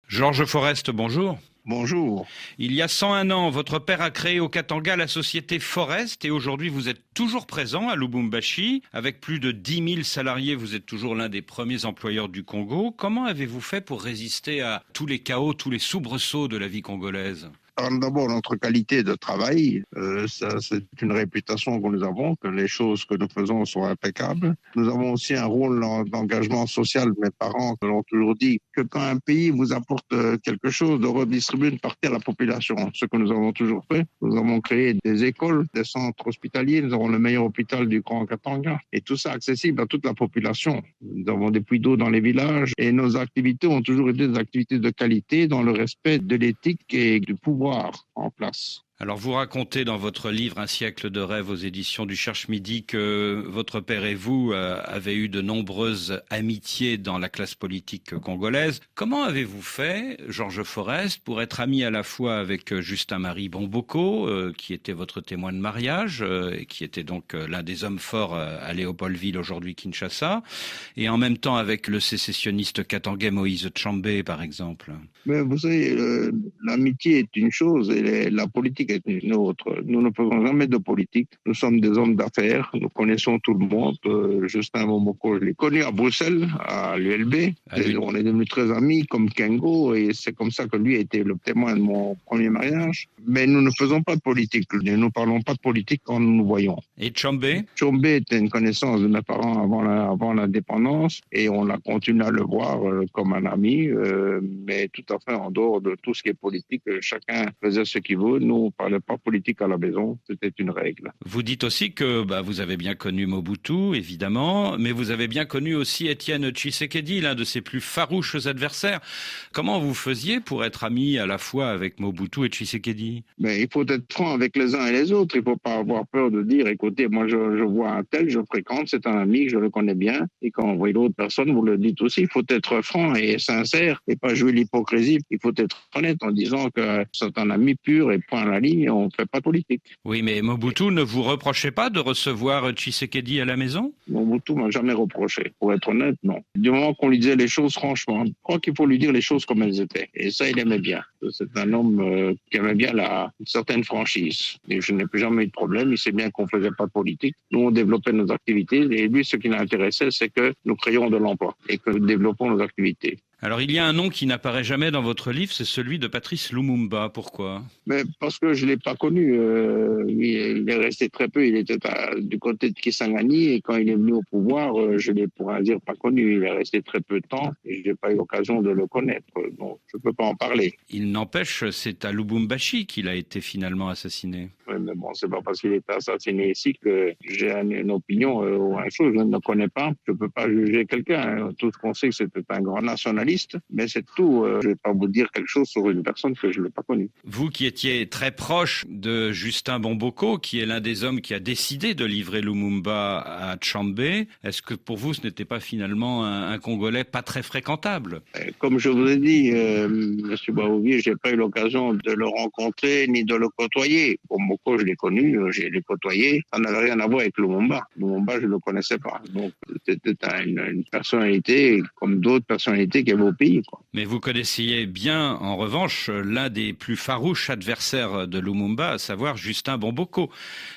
Georges Forest, bonjour. Bonjour. Il y a 101 ans, votre père a créé au Katanga la société Forest et aujourd'hui vous êtes toujours présent à Lubumbashi. Avec plus de 10 000 salariés, vous êtes toujours l'un des premiers employeurs du Congo. Comment avez-vous fait pour résister à tous les chaos, tous les soubresauts de la vie congolaise ? Alors, d'abord, notre qualité de travail, ça, c'est une réputation que nous avons, que les choses que nous faisons sont impeccables. Nous avons aussi un rôle d'engagement social. Mes parents l'ont toujours dit que quand un pays vous apporte quelque chose, de redistribuer une partie à la population. Ce que nous avons toujours fait. Nous avons créé des écoles, des centres hospitaliers. Nous avons le meilleur hôpital du Grand Katanga. Et tout ça accessible à toute la population. Nous avons des puits d'eau dans les villages. Et nos activités ont toujours été des activités de qualité dans le respect de l'éthique et du pouvoir en place. Alors vous racontez dans votre livre Un siècle de rêve aux éditions du Cherche-Midi que votre père et vous avez eu de nombreuses amitiés dans la classe politique congolaise. Comment avez-vous fait, Georges Forest, pour être ami à la fois avec Justin-Marie Bomboko, qui était votre témoin de mariage, et qui était donc l'un des hommes forts à Léopoldville, aujourd'hui Kinshasa, et en même temps avec le sécessionniste katangais Moïse Tshombe, par exemple? Mais vous savez, l'amitié est une chose et la politique est une autre. Nous ne faisons jamais de politique. Nous sommes des hommes d'affaires. Nous connaissons tout le monde. Justin Momoko, je l'ai connu à Bruxelles, à l'ULB. On est devenus très amis, comme Kengo, et c'est comme ça que lui a été le témoin de mon premier mariage. Mais nous ne faisons pas de politique. Nous ne parlons pas de politique quand nous nous voyons. Et Tshombe? Tshombe était une connaissance de mes parents avant l'indépendance, et on a continué à le voir comme un ami, mais tout à fait en dehors de tout ce qui est politique. Chacun faisait ce qu'il veut. Nous, on ne parlait pas politique à la maison. C'était une règle. Vous dites aussi que vous avez bien connu Mobutu, évidemment, mais vous avez bien connu aussi Étienne Tshisekedi, l'un de ses plus farouches adversaires. Comment vous faisiez pour être ami à la fois avec Mobutu et Tshisekedi? Mais il faut être franc avec les uns et les autres. Il ne faut pas avoir peur de dire, écoutez, moi je vois un tel, je fréquente, c'est un ami, je le connais bien. Et quand vous voyez l'autre personne, vous le dites aussi. Il faut être franc et sincère et pas jouer l'hypocrisie. Il faut être honnête en disant que c'est un ami pur et point à la ligne, on ne fait pas de politique. Oui, mais Mobutu ne vous reprochait pas de recevoir Tshisekedi à la maison? Mobutu m'a jamais reproché. Pour être honnête, non. Du moment qu'on lui disait les choses franchement, je crois qu'il faut lui dire les choses comme elles étaient. Et ça, il aimait bien. C'est un homme qui aimait bien une certaine franchise. Et je n'ai plus jamais eu de problème. Il sait bien qu'on ne faisait pas de politique. Nous, on développait nos activités. Et lui, ce qui l'intéressait, c'est que nous créions de l'emploi et que nous développons nos activités. Alors, il y a un nom qui n'apparaît jamais dans votre livre, c'est celui de Patrice Lumumba. Pourquoi? Mais parce que je ne l'ai pas connu. Il est resté très peu. Il était du côté de Kisangani et quand il est venu au pouvoir, je ne l'ai pour ainsi dire pas connu. Il est resté très peu de temps et je n'ai pas eu l'occasion de le connaître. Donc, je ne peux pas en parler. Il n'empêche, c'est à Lubumbashi qu'il a été finalement assassiné. Oui, mais bon, c'est pas parce qu'il est assassiné ici que j'ai une opinion ou une chose. Je ne le connais pas. Je ne peux pas juger quelqu'un. Tout ce qu'on sait, c'est que c'était un grand nationaliste, mais c'est tout. Je ne vais pas vous dire quelque chose sur une personne que je ne l'ai pas connue. Vous qui étiez très proche de Justin Bomboko, qui est l'un des hommes qui a décidé de livrer Lumumba à Tshombe, est-ce que pour vous, ce n'était pas finalement un Congolais pas très fréquentable? Comme je vous ai dit, M. Baouvier, je n'ai pas eu l'occasion de le rencontrer ni de le côtoyer. Bomboko, je l'ai connu, je l'ai côtoyé. Ça n'avait rien à voir avec Lumumba. Lumumba, je ne le connaissais pas. Donc, c'était une personnalité comme d'autres personnalités qui avaient au pays, quoi. Mais vous connaissiez bien, en revanche, l'un des plus farouches adversaires de Lumumba, à savoir Justin Bomboko,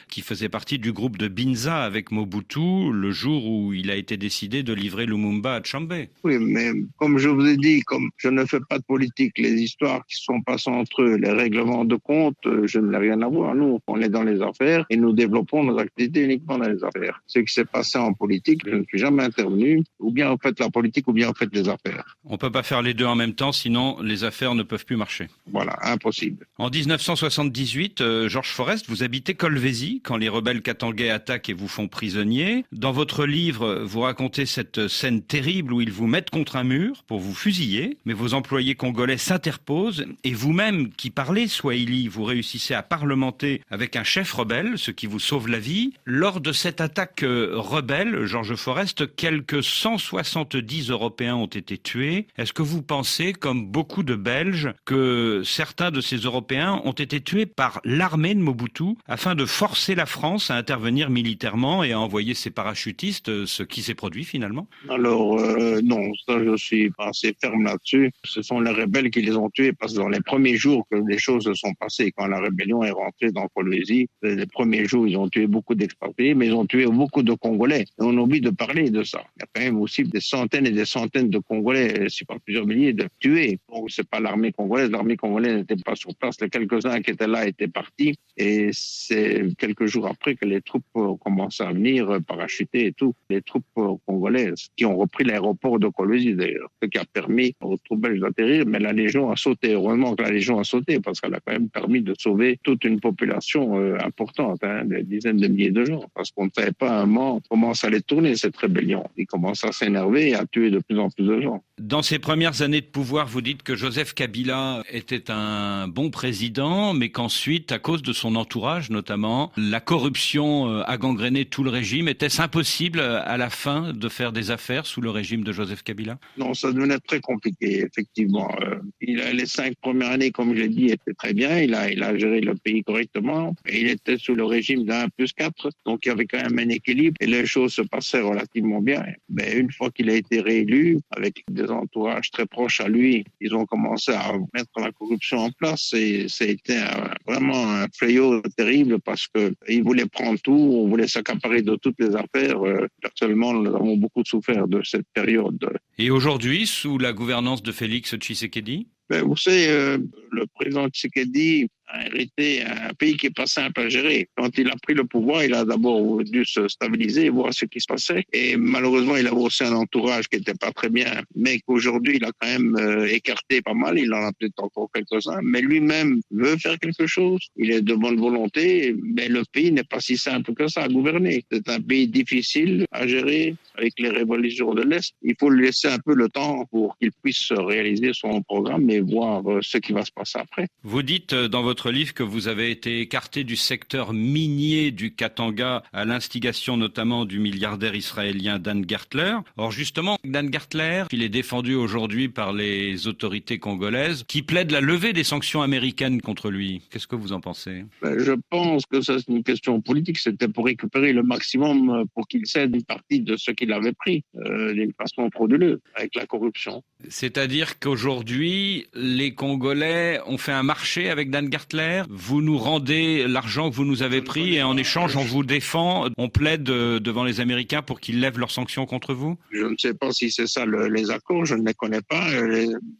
qui faisait partie du groupe de Binza avec Mobutu le jour où il a été décidé de livrer Lumumba à Tshombe. Oui, mais comme je vous ai dit, comme je ne fais pas de politique, les histoires qui sont passées entre eux, les règlements de compte, je n'ai rien à voir. Nous, on est dans les affaires et nous développons nos activités uniquement dans les affaires. Ce qui s'est passé en politique, je ne suis jamais intervenu. Ou bien on fait la politique ou bien on fait les affaires. On ne peut pas faire les deux en même temps, sinon les affaires ne peuvent plus marcher. Voilà, impossible. En 1978, Georges Forest, vous habitez Kolwezi quand les rebelles katangais attaquent et vous font prisonnier. Dans votre livre, vous racontez cette scène terrible où ils vous mettent contre un mur pour vous fusiller, mais vos employés congolais s'interposent et vous-même qui parlez swahili, vous réussissez à parlementer avec un chef rebelle, ce qui vous sauve la vie. Lors de cette attaque rebelle, Georges Forest, quelques 170 Européens ont été tués. tués. Est-ce que vous pensez, comme beaucoup de Belges, que certains de ces Européens ont été tués par l'armée de Mobutu afin de forcer la France à intervenir militairement et à envoyer ses parachutistes, ce qui s'est produit finalement? Alors, non, ça je suis pas assez ferme là-dessus. Ce sont les rebelles qui les ont tués parce que dans les premiers jours que les choses se sont passées, quand la rébellion est rentrée dans Kolwezi, les premiers jours, ils ont tué beaucoup d'expatriés, mais ils ont tué beaucoup de Congolais. Et on oublie de parler de ça. Il y a quand même aussi des centaines et des centaines de Congolais, si pas plusieurs milliers, de tués. Donc, c'est pas l'armée congolaise. L'armée congolaise n'était pas sur place. Les quelques-uns qui étaient là étaient partis. Et c'est quelques jours après que les troupes ont commencé à venir parachuter et tout. Les troupes congolaises qui ont repris l'aéroport de Kolwezi d'ailleurs, ce qui a permis aux troupes belges d'atterrir. Mais la Légion a sauté. Heureusement que la Légion a sauté parce qu'elle a quand même permis de sauver toute une population importante, des dizaines de milliers de gens. Parce qu'on ne savait pas à un moment comment ça allait tourner cette rébellion. Ils commencent à s'énerver et à tuer de plus en plus de gens. Dans ses premières années de pouvoir, vous dites que Joseph Kabila était un bon président, mais qu'ensuite, à cause de son entourage notamment, la corruption a gangréné tout le régime. Était-ce impossible à la fin de faire des affaires sous le régime de Joseph Kabila? Non, ça devenait très compliqué, effectivement. Les 5 premières années, comme je l'ai dit, étaient très bien. Il a géré le pays correctement. Et il était sous le régime d'1+4, donc il y avait quand même un équilibre et les choses se passaient relativement bien. Mais une fois qu'il a été réélu, avec des entourages très proches à lui, ils ont commencé à mettre la corruption en place et ça a été vraiment un fléau terrible parce qu'ils voulaient prendre tout, on voulait s'accaparer de toutes les affaires. Personnellement, nous avons beaucoup souffert de cette période. Et aujourd'hui, sous la gouvernance de Félix Tshisekedi? Vous savez, le président Tshisekedi a hérité un pays qui n'est pas simple à gérer. Quand il a pris le pouvoir, il a d'abord dû se stabiliser, voir ce qui se passait. Et malheureusement, il avait aussi un entourage qui n'était pas très bien, mais qu'aujourd'hui, il a quand même écarté pas mal. Il en a peut-être encore quelques-uns, mais lui-même veut faire quelque chose. Il est de bonne volonté, mais le pays n'est pas si simple que ça à gouverner. C'est un pays difficile à gérer avec les révolutions de l'Est. Il faut lui laisser un peu le temps pour qu'il puisse réaliser son programme et voir ce qui va se passer après. Vous dites dans votre livre que vous avez été écarté du secteur minier du Katanga à l'instigation notamment du milliardaire israélien Dan Gertler. Or justement, Dan Gertler, il est défendu aujourd'hui par les autorités congolaises qui plaident la levée des sanctions américaines contre lui. Qu'est-ce que vous en pensez? Je pense que ça, c'est une question politique. C'était pour récupérer le maximum pour qu'il cède une partie de ce qu'il avait pris d'une façon frauduleuse avec la corruption. C'est-à-dire qu'aujourd'hui, les Congolais ont fait un marché avec Dan Gertler. Vous nous rendez l'argent que vous nous avez pris et en échange, on vous défend. On plaide devant les Américains pour qu'ils lèvent leurs sanctions contre vous? Je ne sais pas si c'est ça les accords, je ne les connais pas.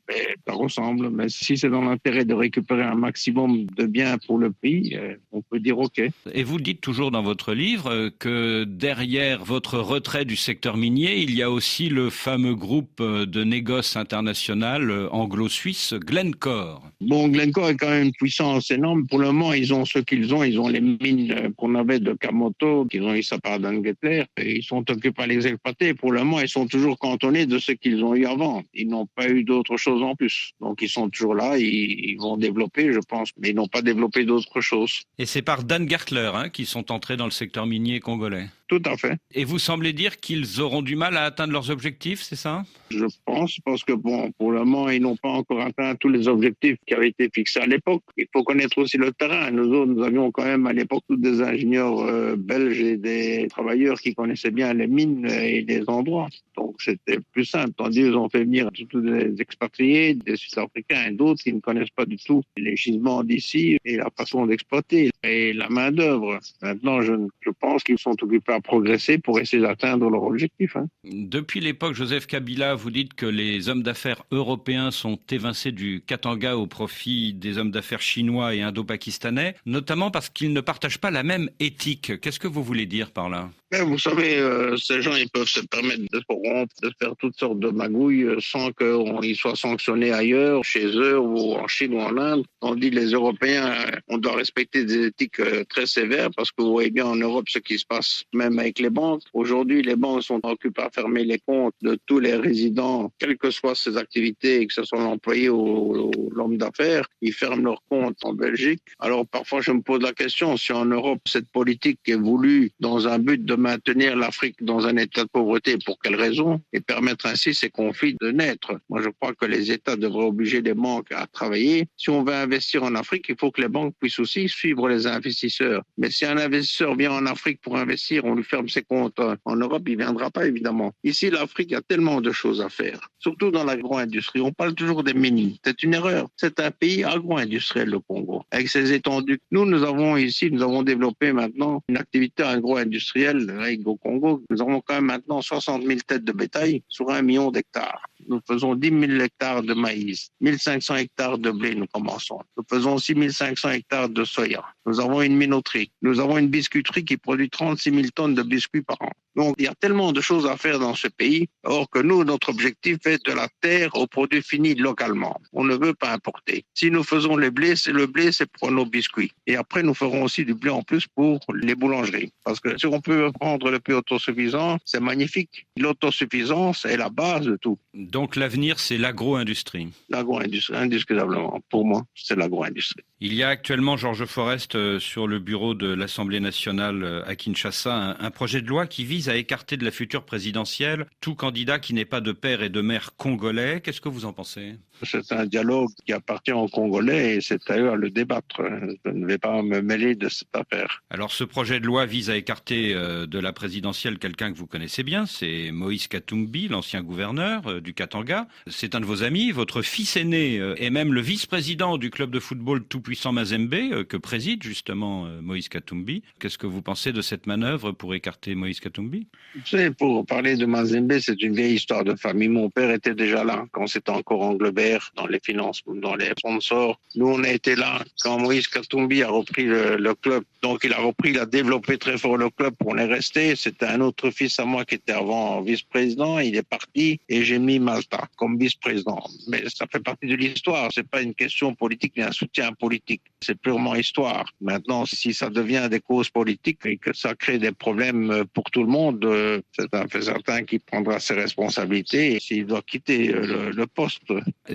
Mais ça ressemble. Mais si c'est dans l'intérêt de récupérer un maximum de biens pour le pays, on peut dire OK. Et vous dites toujours dans votre livre que derrière votre retrait du secteur minier, il y a aussi le fameux groupe de négoce international anglo-suisse, Glencore. Bon, Glencore est quand même une puissance énorme. Pour le moment, ils ont ce qu'ils ont. Ils ont les mines qu'on avait de Kamoto, qu'ils ont eu ça par Dan Gertler. Et ils sont occupés à les exploiter. Pour le moment, ils sont toujours cantonnés de ce qu'ils ont eu avant. Ils n'ont pas eu d'autre chose en plus. Donc, ils sont toujours là. Ils vont développer, je pense. Mais ils n'ont pas développé d'autre chose. Et c'est par Dan Gertler qu'ils sont entrés dans le secteur minier congolais. Tout à fait. Et vous semblez dire qu'ils auront du mal à atteindre leurs objectifs, c'est ça? Je pense, parce que bon, pour le moment, ils n'ont pas encore atteint tous les objectifs qui avaient été fixés à l'époque. Il faut connaître aussi le terrain. Nous autres, nous avions quand même à l'époque tous des ingénieurs belges et des travailleurs qui connaissaient bien les mines et les endroits. Donc c'était plus simple. Tandis qu'ils ont fait venir tous des expatriés, des Sud-Africains et d'autres qui ne connaissent pas du tout les gisements d'ici et la façon d'exploiter et la main-d'œuvre. Maintenant, je pense qu'ils sont occupés à progresser pour essayer d'atteindre leur objectif. Depuis l'époque Joseph Kabila, vous dites que les hommes d'affaires européens sont évincés du Katanga au profit des hommes d'affaires chinois et indo-pakistanais, notamment parce qu'ils ne partagent pas la même éthique. Qu'est-ce que vous voulez dire par là? Mais vous savez, ces gens, ils peuvent se permettre de se corrompre, de faire toutes sortes de magouilles sans qu'ils soient sanctionnés ailleurs, chez eux ou en Chine ou en Inde. On dit les Européens, on doit respecter des éthiques très sévères parce que vous voyez bien en Europe ce qui se passe même avec les banques. Aujourd'hui, les banques sont occupées à fermer les comptes de tous les résidents, quelles que soient ses activités, que ce soit l'employé ou l'homme d'affaires. Ils ferment leurs comptes en Belgique. Alors parfois, je me pose la question, si en Europe, cette politique est voulue dans un but de maintenir l'Afrique dans un état de pauvreté, pour quelles raisons? Et permettre ainsi ces conflits de naître. Moi, je crois que les États devraient obliger les banques à travailler. Si on veut investir en Afrique, il faut que les banques puissent aussi suivre les investisseurs. Mais si un investisseur vient en Afrique pour investir, on lui ferme ses comptes en Europe, il ne viendra pas, évidemment. Ici, l'Afrique a tellement de choses à faire, surtout dans l'agro-industrie. On parle toujours des mines. C'est une erreur. C'est un pays agro-industriel, le Congo, avec ses étendues. Nous avons ici, nous avons développé maintenant une activité agro-industrielle avec au Congo. Nous avons quand même maintenant 60 000 têtes de bétail sur 1 million d'hectares. Nous faisons 10 000 hectares de maïs, 1 500 hectares de blé, nous commençons. Nous faisons aussi 1 500 hectares de soya. Nous avons une minoterie. Nous avons une biscuiterie qui produit 36 000 tonnes de biscuits par an. Donc, il y a tellement de choses à faire dans ce pays, or que nous, notre objectif est de la terre au produit fini localement. On ne veut pas importer. Si nous faisons le blé, c'est pour nos biscuits. Et après, nous ferons aussi du blé en plus pour les boulangeries. Parce que si on peut rendre le pays autosuffisant, c'est magnifique. L'autosuffisance est la base de tout. Donc l'avenir, c'est l'agro-industrie. L'agro-industrie, indiscutablement. Pour moi, c'est l'agro-industrie. Il y a actuellement, Georges Forest, sur le bureau de l'Assemblée nationale à Kinshasa, un projet de loi qui vise à écarter de la future présidentielle tout candidat qui n'est pas de père et de mère congolais. Qu'est-ce que vous en pensez? C'est un dialogue qui appartient aux Congolais et c'est à eux à le débattre. Je ne vais pas me mêler de cette affaire. Alors ce projet de loi vise à écarter de la présidentielle quelqu'un que vous connaissez bien, c'est Moïse Katumbi, l'ancien gouverneur du Katanga. C'est un de vos amis, votre fils aîné est même le vice-président du club de football tout-puissant Mazembe que préside justement Moïse Katumbi. Qu'est-ce que vous pensez de cette manœuvre pour écarter Moïse Katumbi? Vous savez, pour parler de Mazembe, c'est une vieille histoire de famille. Mon père était déjà là quand c'était encore Englebert dans les finances, dans les sponsors. Nous, on a été là quand Moïse Katumbi a repris le club. Donc, il a repris, il a développé très fort le club. On est resté. C'était un autre fils à moi qui était avant vice-président. Il est parti et j'ai mis Malta comme vice-président. Mais ça fait partie de l'histoire. C'est pas une question politique ni un soutien politique. C'est purement histoire. Maintenant, si ça devient des causes politiques et que ça crée des problèmes pour tout le monde, c'est un fait certain qu'il prendra ses responsabilités et s'il doit quitter le poste.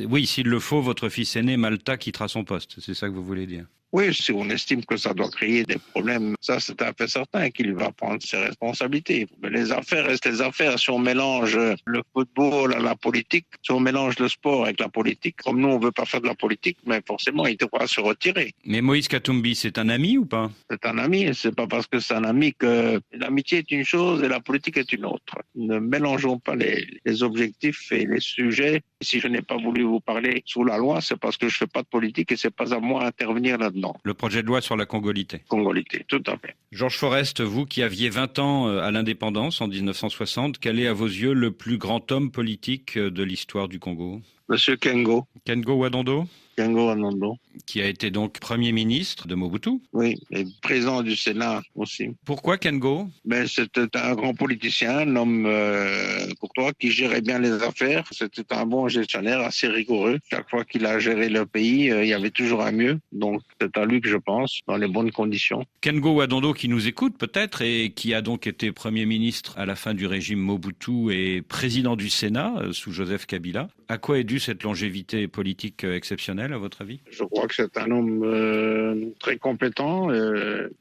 Oui, s'il le faut, votre fils aîné, Malta, quittera son poste. C'est ça que vous voulez dire? Oui, si on estime que ça doit créer des problèmes, ça c'est un fait certain qu'il va prendre ses responsabilités. Mais les affaires restent les affaires. Si on mélange le football à la politique, si on mélange le sport avec la politique, comme nous on veut pas faire de la politique, mais forcément il devra se retirer. Mais Moïse Katumbi, c'est un ami ou pas? C'est un ami, et c'est pas parce que c'est un ami que l'amitié est une chose et la politique est une autre. Ne mélangeons pas les objectifs et les sujets. Si je n'ai pas voulu vous parler sous la loi, c'est parce que je fais pas de politique et c'est pas à moi d'intervenir là-dedans. Le projet de loi sur la congolité. Congolité, tout à fait. Georges Forest, vous qui aviez 20 ans à l'indépendance en 1960, quel est à vos yeux le plus grand homme politique de l'histoire du Congo? Monsieur Kengo. Kengo Wadondo? Kengo Wadondo. Qui a été donc Premier ministre de Mobutu. Oui, et président du Sénat aussi. Pourquoi Kengo? C'était un grand politicien, un homme courtois qui gérait bien les affaires. C'était un bon gestionnaire, assez rigoureux. Chaque fois qu'il a géré le pays, il y avait toujours un mieux. Donc c'est à lui que je pense, dans les bonnes conditions. Kengo Wadondo qui nous écoute peut-être et qui a donc été Premier ministre à la fin du régime Mobutu et président du Sénat sous Joseph Kabila. À quoi est due cette longévité politique exceptionnelle à votre avis? Je crois que c'est un homme très compétent.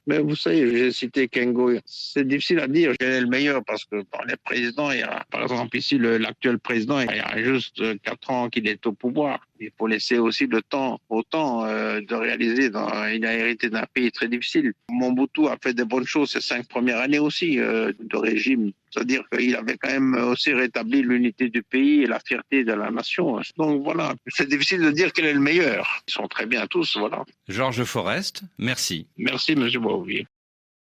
Mais vous savez, j'ai cité Kengo. C'est difficile à dire quel est le meilleur parce que dans les présidents, il y a, par exemple ici, l'actuel président, il y a juste 4 ans qu'il est au pouvoir. Il faut laisser aussi le temps au temps de réaliser. Il a hérité d'un pays très difficile. Mobutu a fait des bonnes choses ces 5 premières années aussi de régime. C'est-à-dire qu'il avait quand même aussi rétabli l'unité du pays et la fierté de la nation. Donc voilà, c'est difficile de dire quel est le meilleur. Ils sont très bien tous, voilà. Georges Forest, merci. Merci, M. Boisvier.